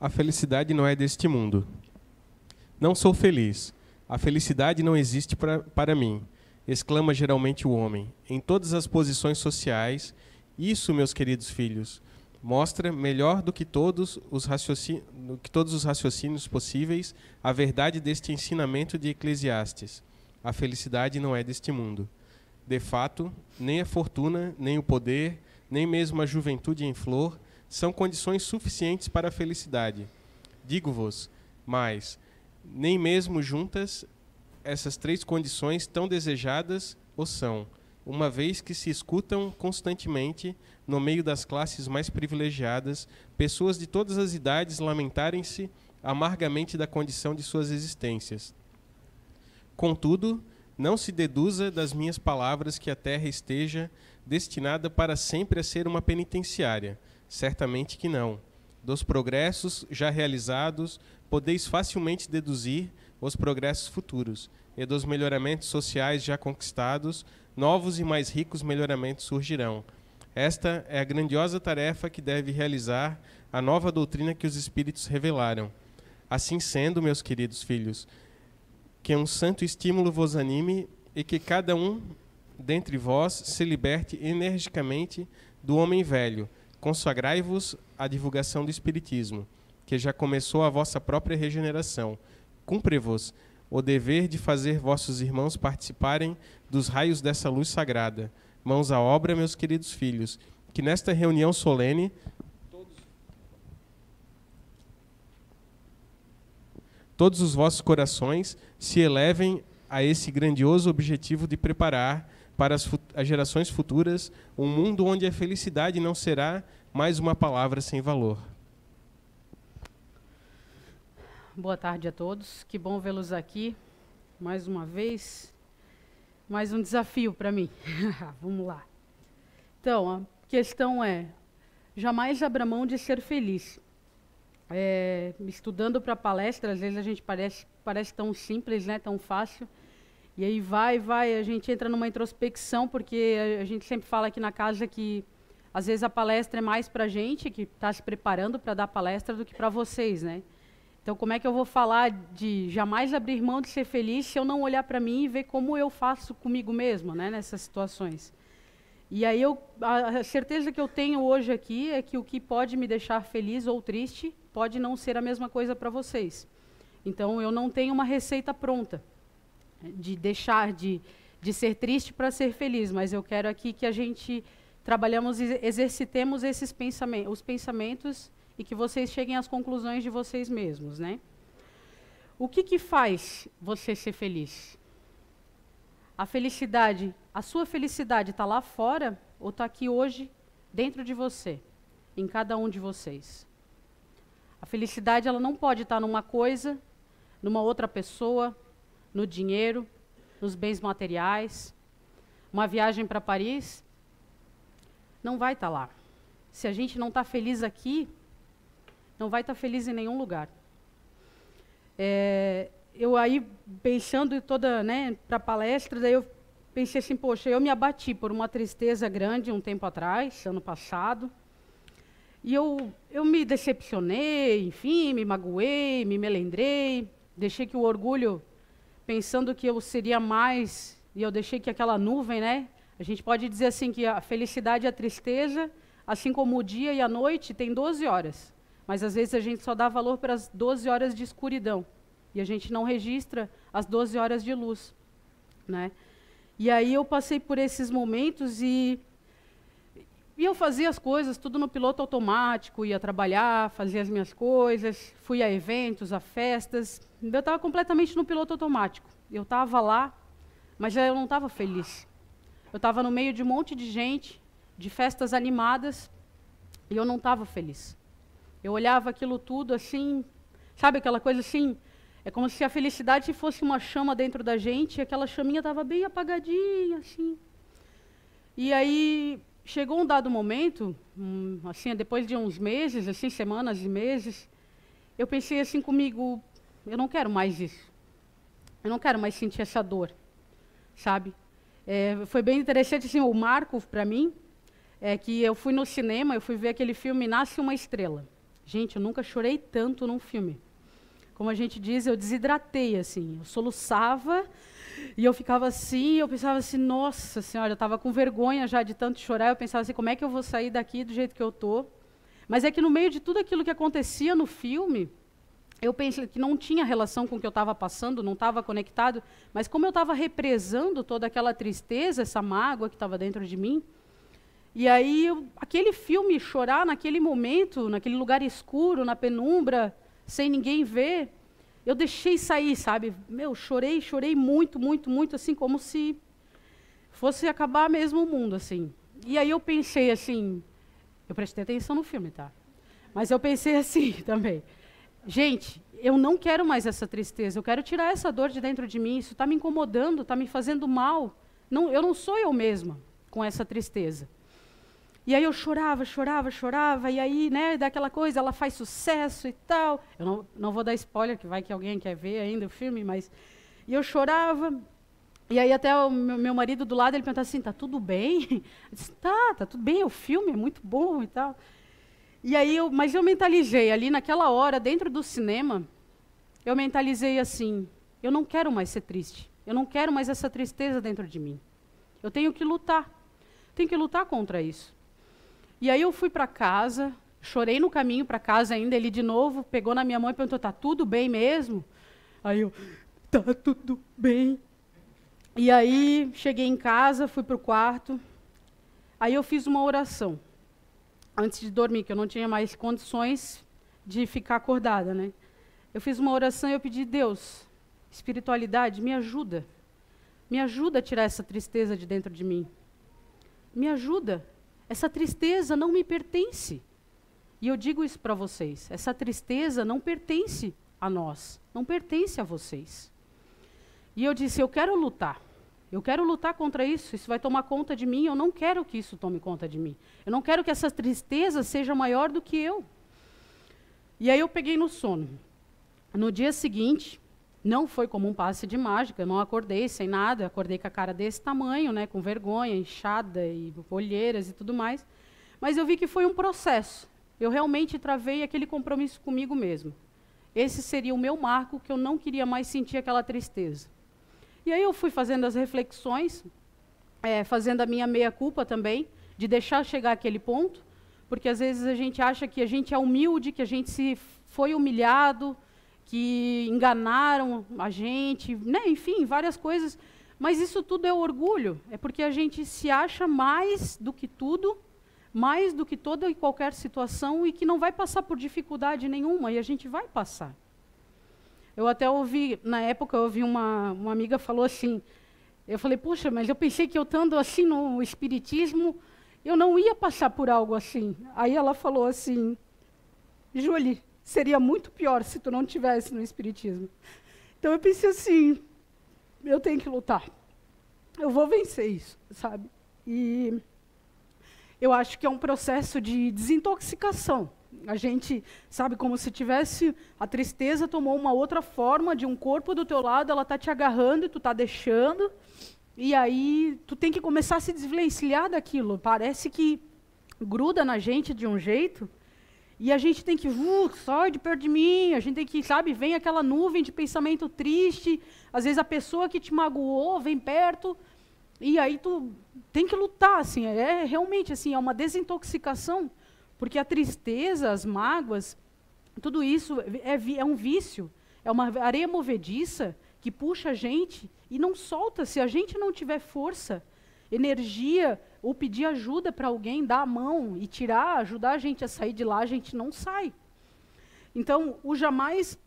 A felicidade não é deste mundo. Não sou feliz. A felicidade não existe para mim, exclama geralmente o homem, em todas as posições sociais. Isso, meus queridos filhos, mostra melhor do que todos os raciocínios possíveis a verdade deste ensinamento de Eclesiastes. A felicidade não é deste mundo. De fato, nem a fortuna, nem o poder, nem mesmo a juventude em flor são condições suficientes para a felicidade. Digo-vos, mas nem mesmo juntas essas três condições tão desejadas o são, uma vez que se escutam constantemente, no meio das classes mais privilegiadas, pessoas de todas as idades lamentarem-se amargamente da condição de suas existências. Contudo, não se deduza das minhas palavras que a terra esteja destinada para sempre a ser uma penitenciária. Certamente que não. Dos progressos já realizados, podeis facilmente deduzir os progressos futuros, e dos melhoramentos sociais já conquistados, novos e mais ricos melhoramentos surgirão. Esta é a grandiosa tarefa que deve realizar a nova doutrina que os Espíritos revelaram. Assim sendo, meus queridos filhos, que um santo estímulo vos anime e que cada um dentre vós se liberte energicamente do homem velho. Consagrai-vos à divulgação do Espiritismo, que já começou a vossa própria regeneração. Cumpre-vos o dever de fazer vossos irmãos participarem dos raios dessa luz sagrada. Mãos à obra, meus queridos filhos, que nesta reunião solene todos os vossos corações se elevem a esse grandioso objetivo de preparar para as gerações futuras um mundo onde a felicidade não será mais uma palavra sem valor. Boa tarde a todos, que bom vê-los aqui mais uma vez. Mais um desafio para mim. Vamos lá. Então, a questão é, jamais abra mão de ser feliz. Estudando para palestra, às vezes a gente parece tão simples, né, tão fácil. E aí vai, a gente entra numa introspecção, porque a gente sempre fala aqui na casa que às vezes a palestra é mais para a gente, que está se preparando para dar palestra, do que para vocês, né? Então, como é que eu vou falar de jamais abrir mão de ser feliz se eu não olhar para mim e ver como eu faço comigo mesma, né, nessas situações? E aí a certeza que eu tenho hoje aqui é que o que pode me deixar feliz ou triste pode não ser a mesma coisa para vocês. Então, eu não tenho uma receita pronta de deixar de ser triste para ser feliz, mas eu quero aqui que a gente trabalhemos e exercitemos os pensamentos e que vocês cheguem às conclusões de vocês mesmos, né? O que faz você ser feliz? A felicidade, a sua felicidade está lá fora ou está aqui hoje, dentro de você, em cada um de vocês? A felicidade, ela não pode estar numa coisa, numa outra pessoa, no dinheiro, nos bens materiais. Uma viagem para Paris não vai estar lá. Se a gente não está feliz aqui, não vai estar feliz em nenhum lugar. Eu aí, pensando toda, né, para a palestra, daí eu pensei assim, poxa, eu me abati por uma tristeza grande um tempo atrás, ano passado, e eu me decepcionei, enfim, me magoei, me melindrei, deixei que o orgulho, pensando que eu seria mais, e eu deixei que aquela nuvem, né, a gente pode dizer assim que a felicidade e a tristeza, assim como o dia e a noite, tem 12 horas. Mas, às vezes, a gente só dá valor para as 12 horas de escuridão. E a gente não registra as 12 horas de luz, né? E aí eu passei por esses momentos e eu fazia as coisas tudo no piloto automático, ia trabalhar, fazia as minhas coisas, fui a eventos, a festas. Eu estava completamente no piloto automático. Eu estava lá, mas eu não estava feliz. Eu estava no meio de um monte de gente, de festas animadas, e eu não estava feliz. Eu olhava aquilo tudo assim, sabe aquela coisa assim? É como se a felicidade fosse uma chama dentro da gente, e aquela chaminha estava bem apagadinha, assim. E aí chegou um dado momento, assim, depois de uns meses, assim, semanas e meses, eu pensei assim comigo, eu não quero mais isso. Eu não quero mais sentir essa dor, sabe? Foi bem interessante, assim, o marco para mim, é que eu fui no cinema, eu fui ver aquele filme Nasce uma Estrela. Gente, eu nunca chorei tanto num filme. Como a gente diz, eu desidratei, assim. Eu soluçava e eu ficava assim, eu pensava assim, nossa senhora, eu estava com vergonha já de tanto chorar, eu pensava assim, como é que eu vou sair daqui do jeito que eu estou? Mas é que no meio de tudo aquilo que acontecia no filme, eu pensei que não tinha relação com o que eu estava passando, não estava conectado, mas como eu estava represando toda aquela tristeza, essa mágoa que estava dentro de mim, e aí aquele filme, chorar naquele momento, naquele lugar escuro, na penumbra, sem ninguém ver, eu deixei sair, sabe? Chorei muito, muito, muito, assim, como se fosse acabar mesmo o mundo, assim. E aí eu pensei assim, eu prestei atenção no filme, tá? Mas eu pensei assim também, gente, eu não quero mais essa tristeza, eu quero tirar essa dor de dentro de mim, isso está me incomodando, está me fazendo mal. Não, eu não sou eu mesma com essa tristeza. E aí eu chorava, e aí, né, daquela coisa, ela faz sucesso e tal. Eu não vou dar spoiler, que vai que alguém quer ver ainda o filme, mas... E eu chorava, e aí até o meu marido do lado, ele perguntava assim, tá tudo bem? Eu disse, tá tudo bem, o filme é muito bom e tal. E aí, mas eu mentalizei, ali naquela hora, dentro do cinema, eu mentalizei assim, eu não quero mais ser triste, eu não quero mais essa tristeza dentro de mim. Eu tenho que lutar contra isso. E aí eu fui para casa, chorei no caminho para casa ainda, ele de novo pegou na minha mão e perguntou, tá tudo bem mesmo? Aí eu, tá tudo bem. E aí cheguei em casa, fui para o quarto, aí eu fiz uma oração, antes de dormir, que eu não tinha mais condições de ficar acordada, né? Eu fiz uma oração e eu pedi, Deus, espiritualidade, me ajuda a tirar essa tristeza de dentro de mim. Me ajuda. Essa tristeza não me pertence. E eu digo isso para vocês. Essa tristeza não pertence a nós. Não pertence a vocês. E eu disse, eu quero lutar. Eu quero lutar contra isso. Isso vai tomar conta de mim. Eu não quero que isso tome conta de mim. Eu não quero que essa tristeza seja maior do que eu. E aí eu peguei no sono. No dia seguinte, não foi como um passe de mágica. Eu não acordei sem nada. Eu acordei com a cara desse tamanho, né, com vergonha, inchada e olheiras e tudo mais. Mas eu vi que foi um processo. Eu realmente travei aquele compromisso comigo mesmo. Esse seria o meu marco, que eu não queria mais sentir aquela tristeza. E aí eu fui fazendo as reflexões, fazendo a minha meia-culpa também, de deixar chegar aquele ponto, porque às vezes a gente acha que a gente é humilde, que a gente se foi humilhado, que enganaram a gente, né? Enfim, várias coisas. Mas isso tudo é orgulho, é porque a gente se acha mais do que tudo, mais do que toda e qualquer situação, e que não vai passar por dificuldade nenhuma, e a gente vai passar. Eu até ouvi, na época, eu ouvi uma amiga falou assim, eu falei, poxa, mas eu pensei que eu estando assim no espiritismo, eu não ia passar por algo assim. Aí ela falou assim, Julie, seria muito pior se tu não estivesse no espiritismo. Então eu pensei assim, eu tenho que lutar. Eu vou vencer isso, sabe? E eu acho que é um processo de desintoxicação. A gente, sabe, como se tivesse, a tristeza tomou uma outra forma de um corpo do teu lado, ela está te agarrando e tu está deixando, e aí tu tem que começar a se desvencilhar daquilo. Parece que gruda na gente de um jeito, e a gente tem que, sai de perto de mim, a gente tem que, sabe, vem aquela nuvem de pensamento triste, às vezes a pessoa que te magoou vem perto, e aí tu tem que lutar, assim, realmente assim, é uma desintoxicação, porque a tristeza, as mágoas, tudo isso é um vício, é uma areia movediça que puxa a gente e não solta. Se a gente não tiver força, energia, ou pedir ajuda para alguém, dar a mão e tirar, ajudar a gente a sair de lá, a gente não sai. Então, o jamais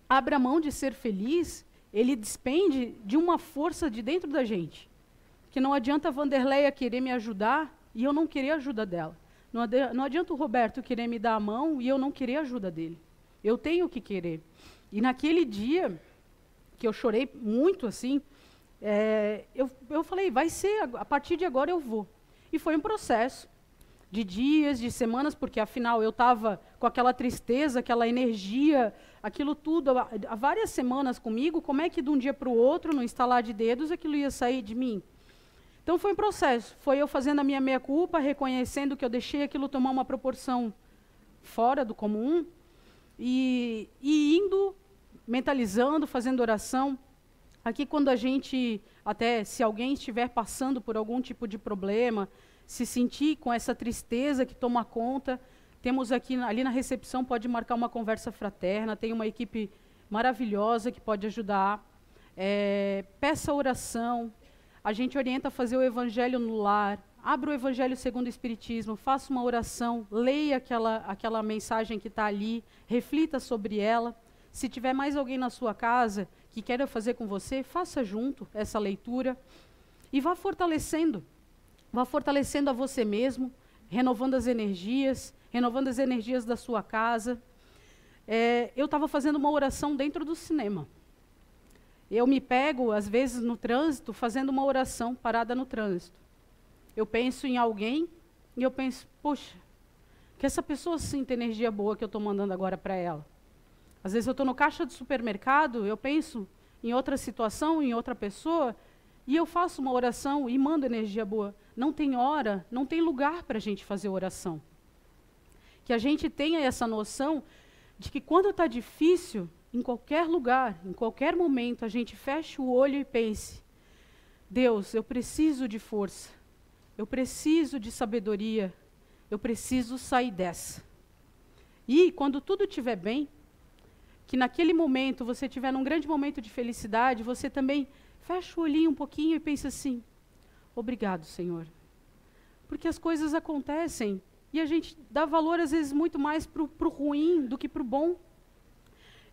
abra mão de ser feliz, ele despende de uma força de dentro da gente. Que não adianta a Vanderleia querer me ajudar e eu não querer a ajuda dela. Não adianta o Roberto querer me dar a mão e eu não querer a ajuda dele. Eu tenho que querer. E naquele dia, que eu chorei muito assim, eu falei, vai ser, a partir de agora eu vou. E foi um processo de dias, de semanas, porque afinal eu estava com aquela tristeza, aquela energia, aquilo tudo, há várias semanas comigo, como é que de um dia para o outro, no estalar de dedos, aquilo ia sair de mim? Então foi um processo, foi eu fazendo a minha meia-culpa, reconhecendo que eu deixei aquilo tomar uma proporção fora do comum, e indo, mentalizando, fazendo oração. Aqui, quando a gente, até se alguém estiver passando por algum tipo de problema, se sentir com essa tristeza que toma conta, temos aqui, ali na recepção, pode marcar uma conversa fraterna, tem uma equipe maravilhosa que pode ajudar. Peça oração, a gente orienta a fazer o evangelho no lar, abra o evangelho segundo o Espiritismo, faça uma oração, leia aquela mensagem que está ali, reflita sobre ela. Se tiver mais alguém na sua casa que queira fazer com você, faça junto essa leitura e vá fortalecendo a você mesmo, renovando as energias da sua casa. Eu estava fazendo uma oração dentro do cinema. Eu me pego, às vezes, no trânsito, fazendo uma oração parada no trânsito. Eu penso em alguém e eu penso, poxa, que essa pessoa sinta energia boa que eu estou mandando agora para ela. Às vezes eu estou no caixa do supermercado, eu penso em outra situação, em outra pessoa, e eu faço uma oração e mando energia boa. Não tem hora, não tem lugar para a gente fazer oração. Que a gente tenha essa noção de que quando está difícil, em qualquer lugar, em qualquer momento, a gente feche o olho e pense, Deus, eu preciso de força, eu preciso de sabedoria, eu preciso sair dessa. E quando tudo estiver bem, que naquele momento você estiver num grande momento de felicidade, você também fecha o olhinho um pouquinho e pensa assim, obrigado, Senhor. Porque as coisas acontecem e a gente dá valor, às vezes, muito mais para o ruim do que para o bom.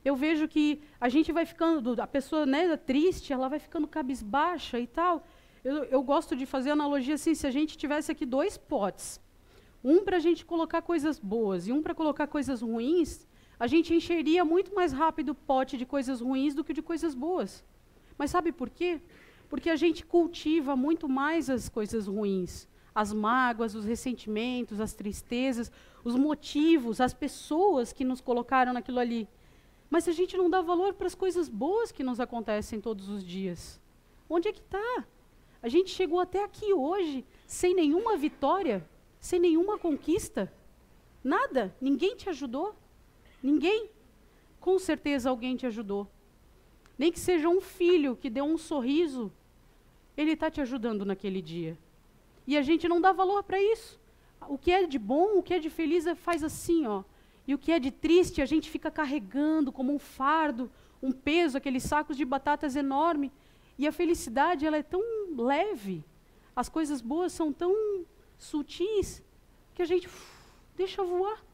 Eu vejo que a gente vai ficando, a pessoa, né, triste, ela vai ficando cabisbaixa e tal. Eu gosto de fazer analogia assim, se a gente tivesse aqui 2 potes, um para a gente colocar coisas boas e um para colocar coisas ruins, a gente encheria muito mais rápido o pote de coisas ruins do que de coisas boas. Mas sabe por quê? Porque a gente cultiva muito mais as coisas ruins, as mágoas, os ressentimentos, as tristezas, os motivos, as pessoas que nos colocaram naquilo ali. Mas a gente não dá valor para as coisas boas que nos acontecem todos os dias. Onde é que está? A gente chegou até aqui hoje sem nenhuma vitória, sem nenhuma conquista. Nada, ninguém te ajudou. Ninguém. Com certeza alguém te ajudou. Nem que seja um filho que deu um sorriso, ele está te ajudando naquele dia. E a gente não dá valor para isso. O que é de bom, o que é de feliz, faz assim, ó. E o que é de triste, a gente fica carregando como um fardo, um peso, aqueles sacos de batatas enorme. E a felicidade, ela é tão leve, as coisas boas são tão sutis, que a gente deixa voar.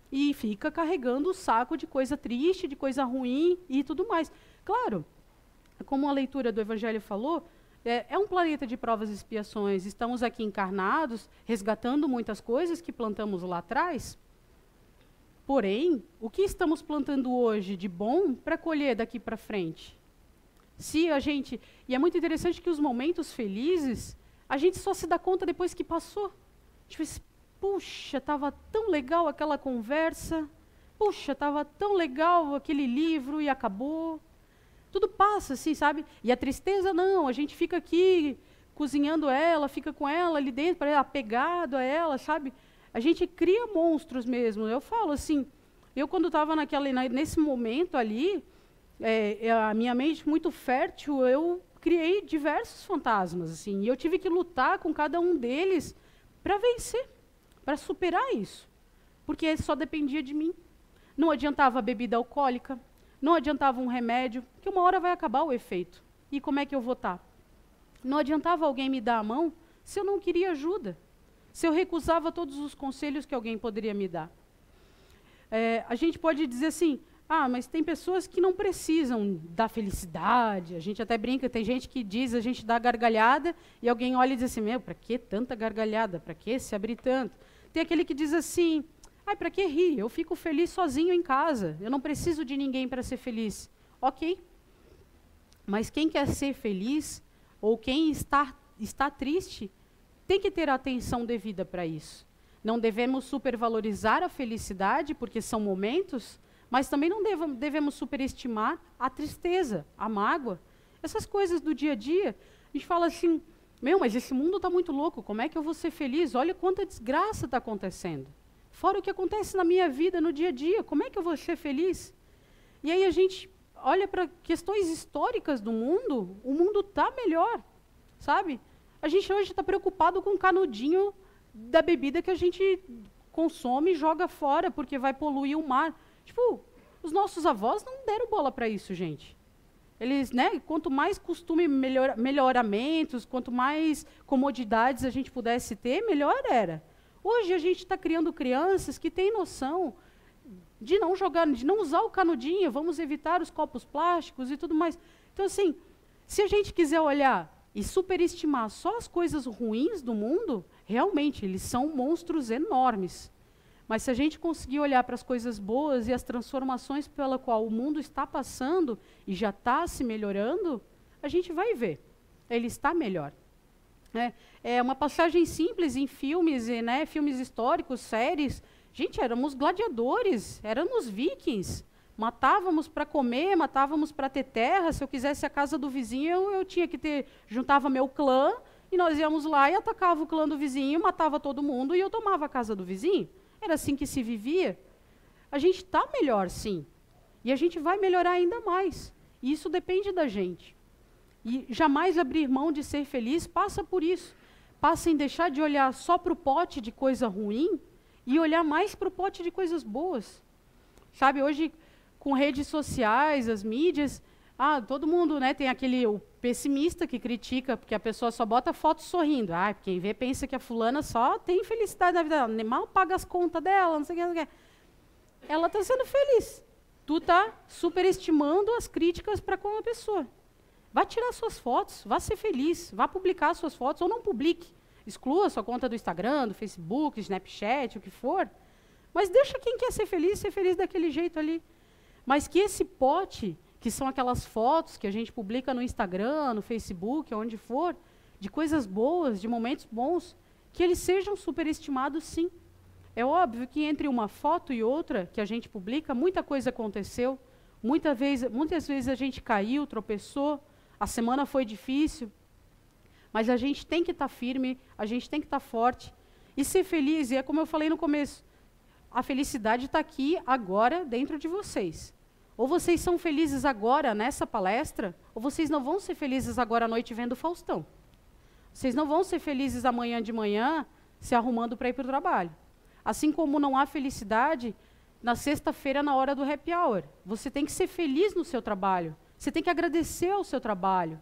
E fica carregando o saco de coisa triste, de coisa ruim e tudo mais. Claro, como a leitura do Evangelho falou, é um planeta de provas e expiações. Estamos aqui encarnados, resgatando muitas coisas que plantamos lá atrás. Porém, o que estamos plantando hoje de bom para colher daqui para frente? Se a gente... E é muito interessante que os momentos felizes, a gente só se dá conta depois que passou. A gente pensa, puxa, estava tão legal aquela conversa, puxa, estava tão legal aquele livro e acabou. Tudo passa, assim, sabe? E a tristeza não, a gente fica aqui cozinhando ela, fica com ela ali dentro, apegado a ela, sabe? A gente cria monstros mesmo. Eu falo assim, eu quando estava nesse momento ali, a minha mente muito fértil, eu criei diversos fantasmas, assim, e eu tive que lutar com cada um deles para vencer, para superar isso, porque só dependia de mim. Não adiantava a bebida alcoólica, não adiantava um remédio, que uma hora vai acabar o efeito. E como é que eu vou estar? Não adiantava alguém me dar a mão se eu não queria ajuda, se eu recusava todos os conselhos que alguém poderia me dar. A gente pode dizer assim, mas tem pessoas que não precisam da felicidade, a gente até brinca, tem gente que diz, a gente dá gargalhada, e alguém olha e diz assim, para que tanta gargalhada, para que se abrir tanto? Tem aquele que diz assim, para que rir? Eu fico feliz sozinho em casa, eu não preciso de ninguém para ser feliz. Ok, mas quem quer ser feliz, ou quem está triste, tem que ter a atenção devida para isso. Não devemos supervalorizar a felicidade, porque são momentos, mas também não devemos superestimar a tristeza, a mágoa, essas coisas do dia a dia. A gente fala assim, mas esse mundo está muito louco, como é que eu vou ser feliz? Olha quanta desgraça está acontecendo. fora o que acontece na minha vida, no dia a dia, como é que eu vou ser feliz? E aí a gente olha para questões históricas do mundo, o mundo está melhor, sabe? A gente hoje está preocupado com o canudinho da bebida que a gente consome e joga fora, porque vai poluir o mar. Tipo, os nossos avós não deram bola para isso, gente. Eles, né, quanto mais costume, melhoramentos, quanto mais comodidades a gente pudesse ter, melhor era. Hoje a gente está criando crianças que têm noção de não jogar, de não usar o canudinho, vamos evitar os copos plásticos e tudo mais. Então, assim, se a gente quiser olhar e superestimar só as coisas ruins do mundo, realmente, eles são monstros enormes. Mas se a gente conseguir olhar para as coisas boas e as transformações pela qual o mundo está passando e já está se melhorando, a gente vai ver. Ele está melhor. É uma passagem simples em filmes, né, filmes históricos, séries. Gente, éramos gladiadores, éramos vikings. Matávamos para comer, matávamos para ter terra. Se eu quisesse a casa do vizinho, eu tinha que ter... Juntava meu clã e nós íamos lá e atacava o clã do vizinho, matava todo mundo e eu tomava a casa do vizinho. Era assim que se vivia. A gente está melhor, sim. E a gente vai melhorar ainda mais. E isso depende da gente. E jamais abrir mão de ser feliz passa por isso. Passa em deixar de olhar só para o pote de coisa ruim e olhar mais para o pote de coisas boas. Sabe, hoje, com redes sociais, as mídias, todo mundo, né, tem o pessimista que critica, porque a pessoa só bota foto sorrindo. Quem vê pensa que a fulana só tem felicidade na vida dela, nem mal paga as contas dela, não sei o que, não sei o que. Ela está sendo feliz. Tu está superestimando as críticas para com a pessoa. Vá tirar suas fotos, vá ser feliz, vá publicar suas fotos, ou não publique. Exclua sua conta do Instagram, do Facebook, Snapchat, o que for. Mas deixa quem quer ser feliz daquele jeito ali. Mas que esse pote, que são aquelas fotos que a gente publica no Instagram, no Facebook, onde for, de coisas boas, de momentos bons, que eles sejam superestimados, sim. É óbvio que entre uma foto e outra que a gente publica, muita coisa aconteceu, muitas vezes a gente caiu, tropeçou, a semana foi difícil, mas a gente tem que estar firme, a gente tem que estar forte e ser feliz. E é como eu falei no começo, a felicidade está aqui, agora, dentro de vocês. Ou vocês são felizes agora, nessa palestra, ou vocês não vão ser felizes agora à noite vendo Faustão. Vocês não vão ser felizes amanhã de manhã se arrumando para ir para o trabalho. Assim como não há felicidade na sexta-feira, na hora do happy hour. Você tem que ser feliz no seu trabalho. Você tem que agradecer ao seu trabalho.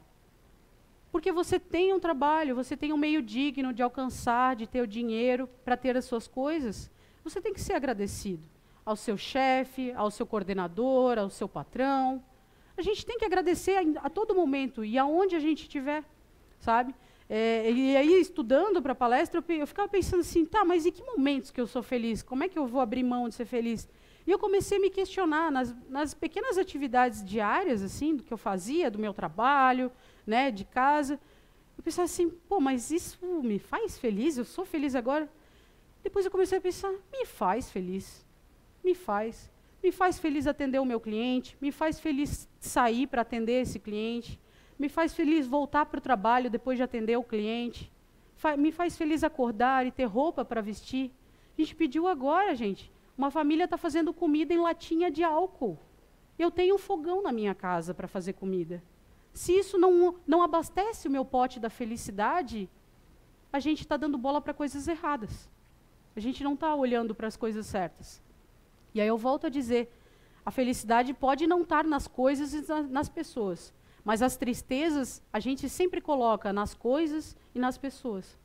Porque você tem um trabalho, você tem um meio digno de alcançar, de ter o dinheiro para ter as suas coisas. Você tem que ser agradecido ao seu chefe, ao seu coordenador, ao seu patrão. A gente tem que agradecer a todo momento e aonde a gente estiver, sabe? E aí, estudando para a palestra, eu ficava pensando assim, mas em que momentos que eu sou feliz? Como é que eu vou abrir mão de ser feliz? E eu comecei a me questionar nas pequenas atividades diárias, assim, do que eu fazia, do meu trabalho, né, de casa. Eu pensava assim, mas isso me faz feliz? Eu sou feliz agora? Depois eu comecei a pensar, me faz feliz. Me faz. Me faz feliz atender o meu cliente, me faz feliz sair para atender esse cliente, me faz feliz voltar para o trabalho depois de atender o cliente, me faz feliz acordar e ter roupa para vestir. A gente pediu agora, gente, uma família está fazendo comida em latinha de álcool. Eu tenho um fogão na minha casa para fazer comida. Se isso não abastece o meu pote da felicidade, a gente está dando bola para coisas erradas. A gente não está olhando para as coisas certas. E aí eu volto a dizer, a felicidade pode não estar nas coisas e nas pessoas, mas as tristezas a gente sempre coloca nas coisas e nas pessoas,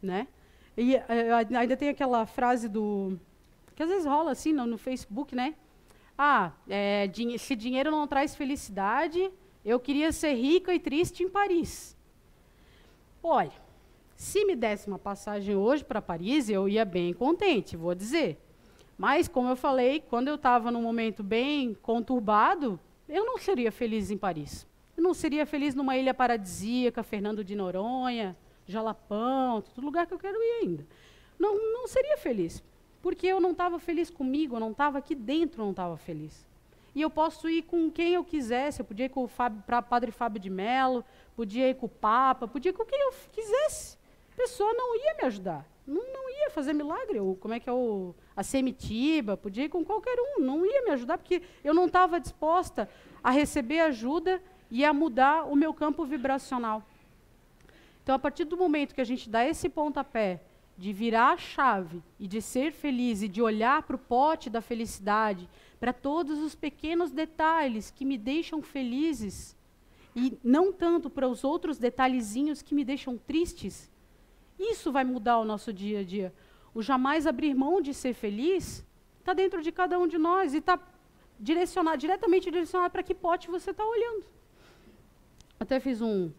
né? E ainda tem aquela frase que às vezes rola assim no Facebook, né? Se dinheiro não traz felicidade, eu queria ser rica e triste em Paris. Olha, se me desse uma passagem hoje para Paris, eu ia bem contente, vou dizer. Mas, como eu falei, quando eu estava num momento bem conturbado, eu não seria feliz em Paris. Eu não seria feliz numa ilha paradisíaca, Fernando de Noronha, Jalapão, todo lugar que eu quero ir ainda. Não seria feliz, porque eu não estava feliz comigo, eu não estava aqui dentro, não estava feliz. E eu posso ir com quem eu quisesse, eu podia ir com o Padre Fábio de Mello, podia ir com o Papa, podia ir com quem eu quisesse. A pessoa não ia me ajudar, não ia fazer milagre, ou como é que é a Semitiba, podia ir com qualquer um, não ia me ajudar, porque eu não estava disposta a receber ajuda e a mudar o meu campo vibracional. Então, a partir do momento que a gente dá esse pontapé de virar a chave e de ser feliz e de olhar para o pote da felicidade, para todos os pequenos detalhes que me deixam felizes, e não tanto para os outros detalhezinhos que me deixam tristes, isso vai mudar o nosso dia a dia. O jamais abrir mão de ser feliz está dentro de cada um de nós e está diretamente direcionado para que pote você está olhando. Até fiz um...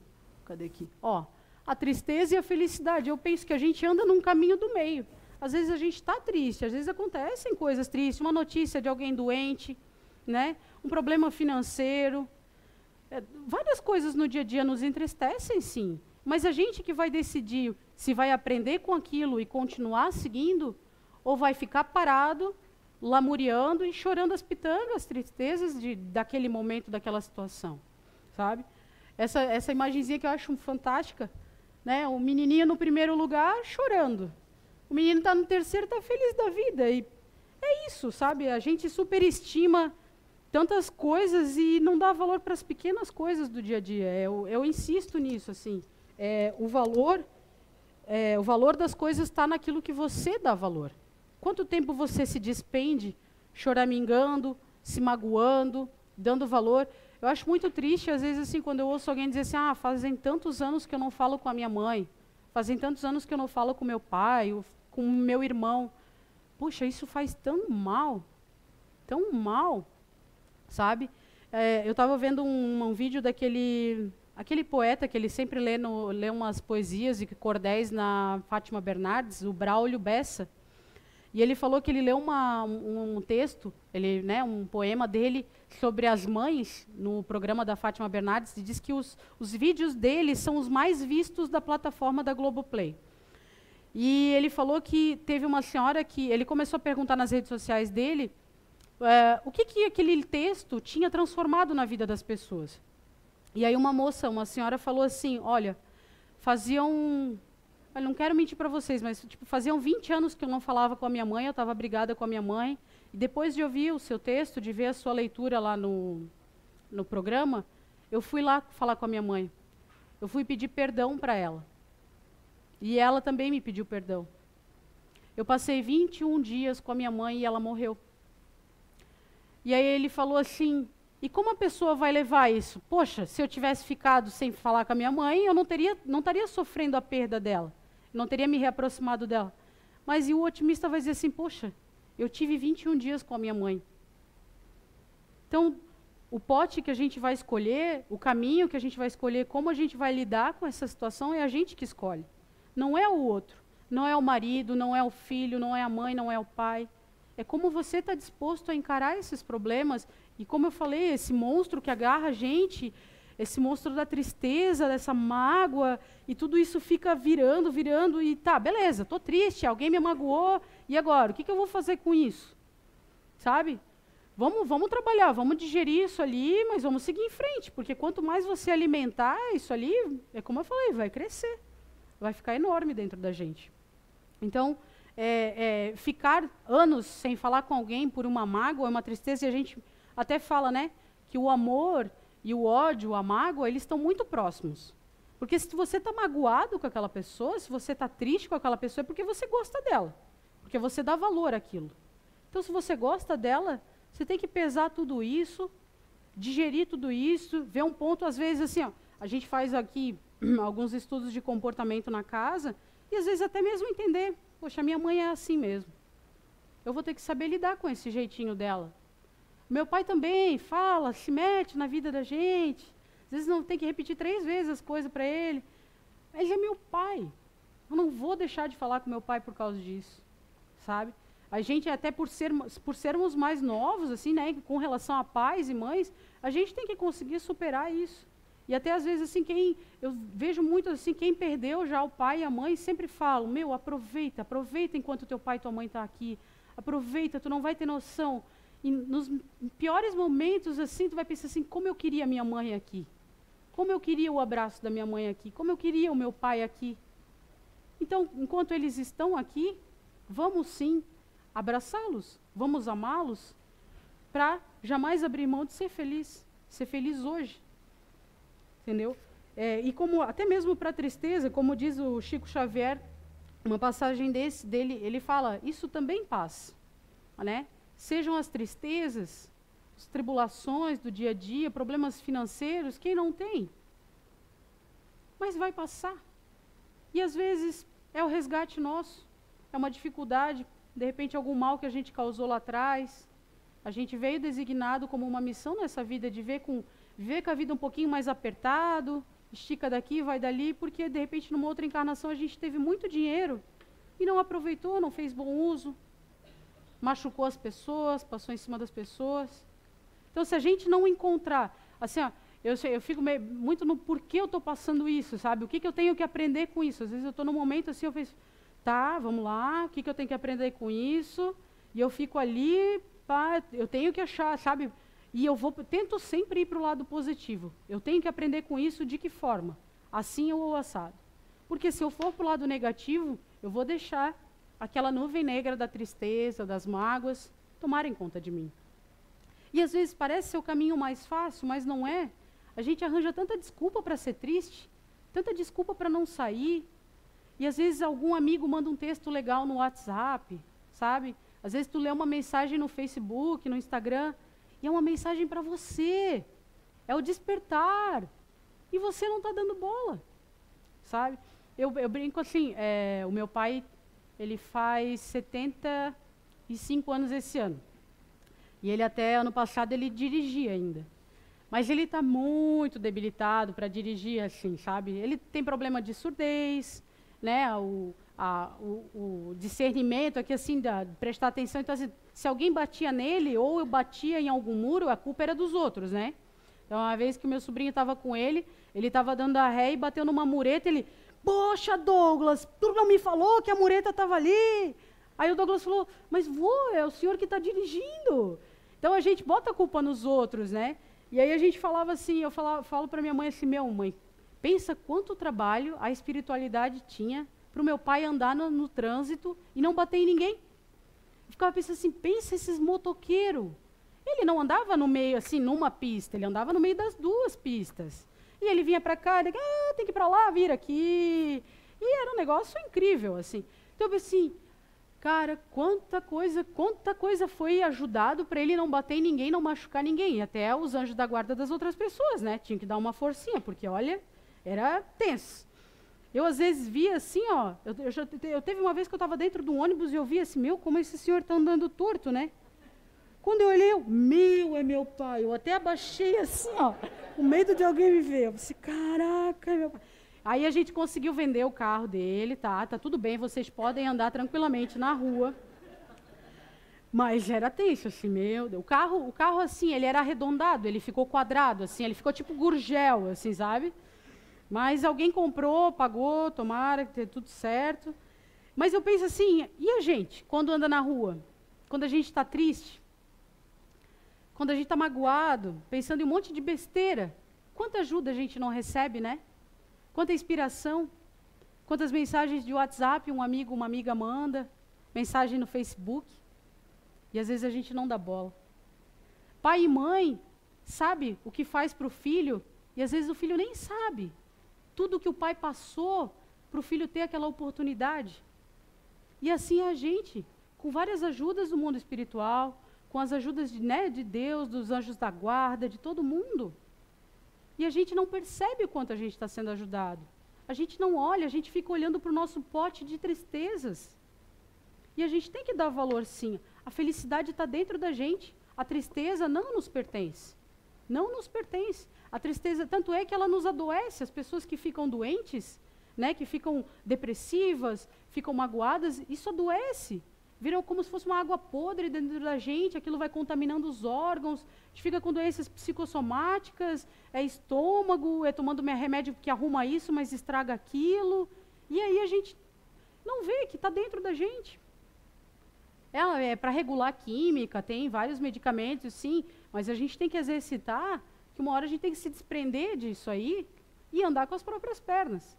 Cadê aqui? Ó, a tristeza e a felicidade. Eu penso que a gente anda num caminho do meio. Às vezes a gente está triste, às vezes acontecem coisas tristes, uma notícia de alguém doente, né? Um problema financeiro. Várias coisas no dia a dia nos entristecem, sim. Mas a gente que vai decidir se vai aprender com aquilo e continuar seguindo, ou vai ficar parado, lamuriando e chorando as pitangas, as tristezas daquele momento, daquela situação, sabe? Essa imagenzinha que eu acho fantástica, né? O menininho no primeiro lugar chorando. O menino está no terceiro, está feliz da vida. E é isso, sabe? A gente superestima tantas coisas e não dá valor para as pequenas coisas do dia a dia. Eu insisto nisso, assim. O valor das coisas está naquilo que você dá valor. Quanto tempo você se despende choramingando, se magoando, dando valor? Eu acho muito triste, às vezes, assim, quando eu ouço alguém dizer assim, fazem tantos anos que eu não falo com a minha mãe, fazem tantos anos que eu não falo com meu pai, ou com o meu irmão. Puxa, isso faz tão mal, sabe? Eu estava vendo um vídeo aquele poeta que ele sempre lê umas poesias e cordéis na Fátima Bernardes, o Braulio Bessa. E ele falou que ele leu um texto, um poema dele sobre as mães no programa da Fátima Bernardes, e diz que os vídeos dele são os mais vistos da plataforma da Globoplay. E ele falou que teve uma senhora que ele começou a perguntar nas redes sociais dele o que aquele texto tinha transformado na vida das pessoas. E aí uma senhora falou assim, olha, não quero mentir para vocês, mas faziam 20 anos que eu não falava com a minha mãe, eu estava brigada com a minha mãe, e depois de ouvir o seu texto, de ver a sua leitura lá no programa, eu fui lá falar com a minha mãe. Eu fui pedir perdão para ela. E ela também me pediu perdão. Eu passei 21 dias com a minha mãe e ela morreu. E aí ele falou assim, e como a pessoa vai levar isso? Poxa, se eu tivesse ficado sem falar com a minha mãe, eu não estaria sofrendo a perda dela. Não teria me reaproximado dela. Mas e o otimista vai dizer assim, poxa, eu tive 21 dias com a minha mãe. Então, o pote que a gente vai escolher, o caminho que a gente vai escolher, como a gente vai lidar com essa situação, é a gente que escolhe. Não é o outro. Não é o marido, não é o filho, não é a mãe, não é o pai. É como você está disposto a encarar esses problemas. E como eu falei, esse monstro que agarra a gente, esse monstro da tristeza, dessa mágoa, e tudo isso fica virando, e tá, beleza, estou triste, alguém me magoou, e agora? O que eu vou fazer com isso? Sabe? Vamos trabalhar, vamos digerir isso ali, mas vamos seguir em frente, porque quanto mais você alimentar isso ali, é como eu falei, vai crescer, vai ficar enorme dentro da gente. Então, ficar anos sem falar com alguém por uma mágoa é uma tristeza, e a gente até fala, né, que o amor e o ódio, a mágoa, eles estão muito próximos. Porque se você está magoado com aquela pessoa, se você está triste com aquela pessoa, é porque você gosta dela. Porque você dá valor àquilo. Então, se você gosta dela, você tem que pesar tudo isso, digerir tudo isso, ver um ponto, às vezes, assim, ó, a gente faz aqui alguns estudos de comportamento na casa, e às vezes até mesmo entender, poxa, minha mãe é assim mesmo. Eu vou ter que saber lidar com esse jeitinho dela. Meu pai também fala, se mete na vida da gente. Às vezes não tem que repetir 3 vezes as coisas para ele. Ele é meu pai. Eu não vou deixar de falar com meu pai por causa disso, sabe? A gente, até por sermos mais novos, assim, né, com relação a pais e mães, a gente tem que conseguir superar isso. E até às vezes, assim, eu vejo muito assim, quem perdeu já o pai e a mãe, sempre falam, aproveita enquanto teu pai e tua mãe estão aqui. Aproveita, tu não vai ter noção. E nos piores momentos, assim, tu vai pensar assim, como eu queria a minha mãe aqui. Como eu queria o abraço da minha mãe aqui. Como eu queria o meu pai aqui. Então, enquanto eles estão aqui, vamos sim abraçá-los, vamos amá-los, para jamais abrir mão de ser feliz hoje. Entendeu? E como, até mesmo para a tristeza, como diz o Chico Xavier, uma passagem dele, ele fala, isso também passa, né? Sejam as tristezas, as tribulações do dia a dia, problemas financeiros, quem não tem? Mas vai passar. E às vezes é o resgate nosso, é uma dificuldade, de repente algum mal que a gente causou lá atrás. A gente veio designado como uma missão nessa vida de viver com a vida um pouquinho mais apertado, estica daqui, vai dali, porque de repente numa outra encarnação a gente teve muito dinheiro e não aproveitou, não fez bom uso, machucou as pessoas, passou em cima das pessoas. Então se a gente não encontrar, assim, ó, eu fico muito no porquê eu estou passando isso, sabe? O que eu tenho que aprender com isso? Às vezes eu estou num momento assim, eu penso, tá, vamos lá, o que eu tenho que aprender com isso? E eu fico ali, pá, eu tenho que achar, sabe? E tento sempre ir para o lado positivo. Eu tenho que aprender com isso de que forma? Assim ou assado. Porque se eu for para o lado negativo, eu vou deixar aquela nuvem negra da tristeza, das mágoas, tomarem conta de mim. E às vezes parece ser o caminho mais fácil, mas não é. A gente arranja tanta desculpa para ser triste, tanta desculpa para não sair. E às vezes algum amigo manda um texto legal no WhatsApp, sabe? Às vezes tu lê uma mensagem no Facebook, no Instagram, e é uma mensagem para você. É o despertar. E você não está dando bola, sabe? Eu brinco assim, o meu pai, ele faz 75 anos esse ano. E ele até ano passado ele dirigia ainda. Mas ele está muito debilitado para dirigir assim, sabe? Ele tem problema de surdez, né? O discernimento aqui assim, de prestar atenção. Então, assim, se alguém batia nele ou eu batia em algum muro, a culpa era dos outros, né? Então, uma vez que o meu sobrinho estava com ele estava dando a ré e bateu numa mureta, ele, poxa, Douglas, tu não me falou que a mureta estava ali? Aí o Douglas falou, mas vô, é o senhor que está dirigindo. Então, a gente bota a culpa nos outros, né? E aí a gente falava assim, falo para minha mãe assim, mãe, pensa quanto trabalho a espiritualidade tinha para o meu pai andar no trânsito e não bater em ninguém. Eu ficava pensando assim, pensa esses motoqueiros. Ele não andava no meio, assim, numa pista, ele andava no meio das duas pistas. E ele vinha para cá, ele, tem que ir para lá, vir aqui. E era um negócio incrível, assim. Então eu pensei assim, cara, quanta coisa foi ajudado para ele não bater em ninguém, não machucar ninguém. E até os anjos da guarda das outras pessoas, né? Tinha que dar uma forcinha, porque, olha, era tenso. Eu, às vezes, via assim, ó, eu teve uma vez que eu estava dentro de um ônibus e eu via assim, como esse senhor está andando torto, né? Quando eu olhei, é meu pai. Eu até abaixei assim, ó, com medo de alguém me ver. Eu disse, caraca, é meu pai. Aí a gente conseguiu vender o carro dele, tá tudo bem, vocês podem andar tranquilamente na rua. Mas era tenso, assim, meu Deus. O carro, assim, ele era arredondado, ele ficou quadrado, assim, ele ficou tipo Gurgel, assim, sabe? Mas alguém comprou, pagou, tomara que dê tudo certo. Mas eu penso assim, e a gente, quando anda na rua? Quando a gente está triste? Quando a gente está magoado, pensando em um monte de besteira? Quanta ajuda a gente não recebe, né? Quanta inspiração? Quantas mensagens de WhatsApp um amigo, uma amiga manda? Mensagem no Facebook? E às vezes a gente não dá bola. Pai e mãe sabe o que faz para o filho, e às vezes o filho nem sabe. Tudo que o pai passou para o filho ter aquela oportunidade. E assim é a gente, com várias ajudas do mundo espiritual, com as ajudas de Deus, dos anjos da guarda, de todo mundo. E a gente não percebe o quanto a gente está sendo ajudado. A gente não olha, a gente fica olhando para o nosso pote de tristezas. E a gente tem que dar valor, sim. A felicidade está dentro da gente. A tristeza não nos pertence. Não nos pertence. A tristeza, tanto é que ela nos adoece. As pessoas que ficam doentes, né, que ficam depressivas, ficam magoadas, isso adoece. Viram como se fosse uma água podre dentro da gente, aquilo vai contaminando os órgãos, a gente fica com doenças psicossomáticas, estômago, tomando remédio que arruma isso, mas estraga aquilo. E aí a gente não vê que está dentro da gente. Ela é para regular a química, tem vários medicamentos, sim, mas a gente tem que exercitar, que uma hora a gente tem que se desprender disso aí e andar com as próprias pernas.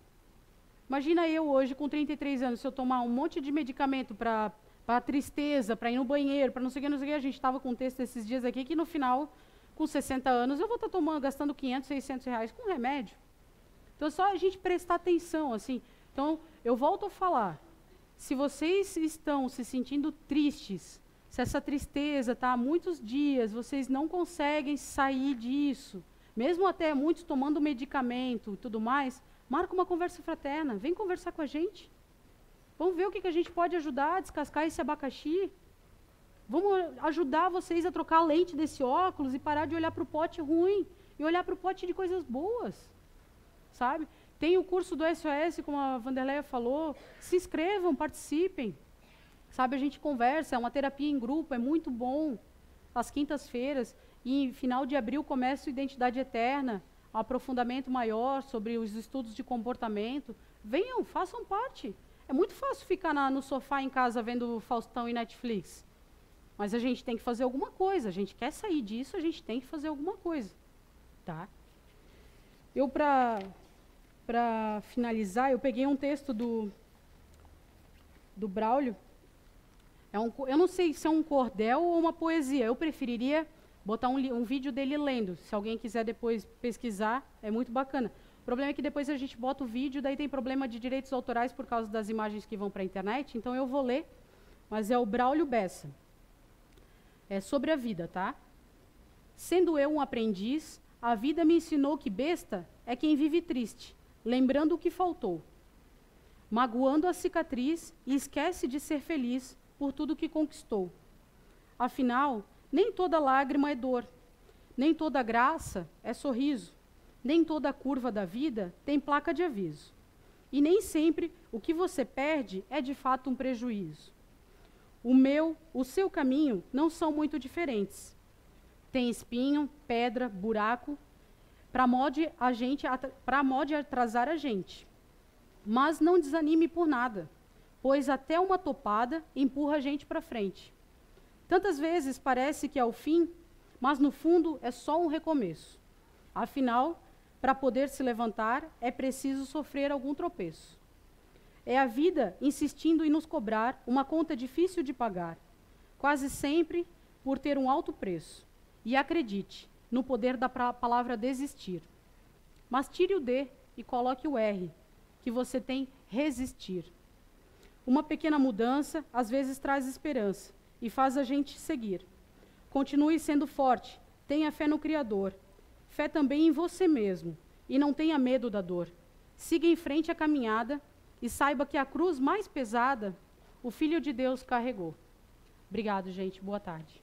Imagina eu hoje, com 33 anos, se eu tomar um monte de medicamento para tristeza, para ir no banheiro, para não sei o que, não sei o que. A gente estava com um texto esses dias aqui que no final, com 60 anos, eu vou estar gastando 500, 600 reais com remédio. Então é só a gente prestar atenção, assim. Então, eu volto a falar, se vocês estão se sentindo tristes, se essa tristeza está há muitos dias, vocês não conseguem sair disso, mesmo até muitos tomando medicamento e tudo mais, marca uma conversa fraterna, vem conversar com a gente. Vamos ver o que a gente pode ajudar a descascar esse abacaxi. Vamos ajudar vocês a trocar a lente desse óculos e parar de olhar para o pote ruim e olhar para o pote de coisas boas, sabe? Tem o curso do SOS, como a Vanderleia falou, se inscrevam, participem. Sabe, a gente conversa, é uma terapia em grupo, é muito bom. Às quintas-feiras, e em final de abril começa o Identidade Eterna, um aprofundamento maior sobre os estudos de comportamento. Venham, façam parte. É muito fácil ficar no sofá em casa vendo Faustão e Netflix. Mas a gente tem que fazer alguma coisa. A gente quer sair disso, a gente tem que fazer alguma coisa. Tá? Eu, para finalizar, eu peguei um texto do Braulio. Eu não sei se é um cordel ou uma poesia. Eu preferiria botar um vídeo dele lendo. Se alguém quiser depois pesquisar, é muito bacana. O problema é que depois a gente bota o vídeo, daí tem problema de direitos autorais por causa das imagens que vão para a internet, então eu vou ler, mas é o Braulio Bessa. É sobre a vida, tá? Sendo eu um aprendiz, a vida me ensinou que besta é quem vive triste, lembrando o que faltou, magoando a cicatriz e esquece de ser feliz por tudo que conquistou. Afinal, nem toda lágrima é dor, nem toda graça é sorriso, nem toda curva da vida tem placa de aviso. E nem sempre o que você perde é de fato um prejuízo. O seu caminho não são muito diferentes. Tem espinho, pedra, buraco, para mode atrasar a gente. Mas não desanime por nada, pois até uma topada empurra a gente para frente. Tantas vezes parece que é o fim, mas no fundo é só um recomeço. Afinal, para poder se levantar, é preciso sofrer algum tropeço. É a vida insistindo em nos cobrar uma conta difícil de pagar, quase sempre por ter um alto preço. E acredite no poder da palavra desistir. Mas tire o D e coloque o R, que você tem resistir. Uma pequena mudança às vezes traz esperança e faz a gente seguir. Continue sendo forte, tenha fé no Criador. Fé também em você mesmo, e não tenha medo da dor. Siga em frente a caminhada e saiba que a cruz mais pesada o Filho de Deus carregou. Obrigado, gente. Boa tarde.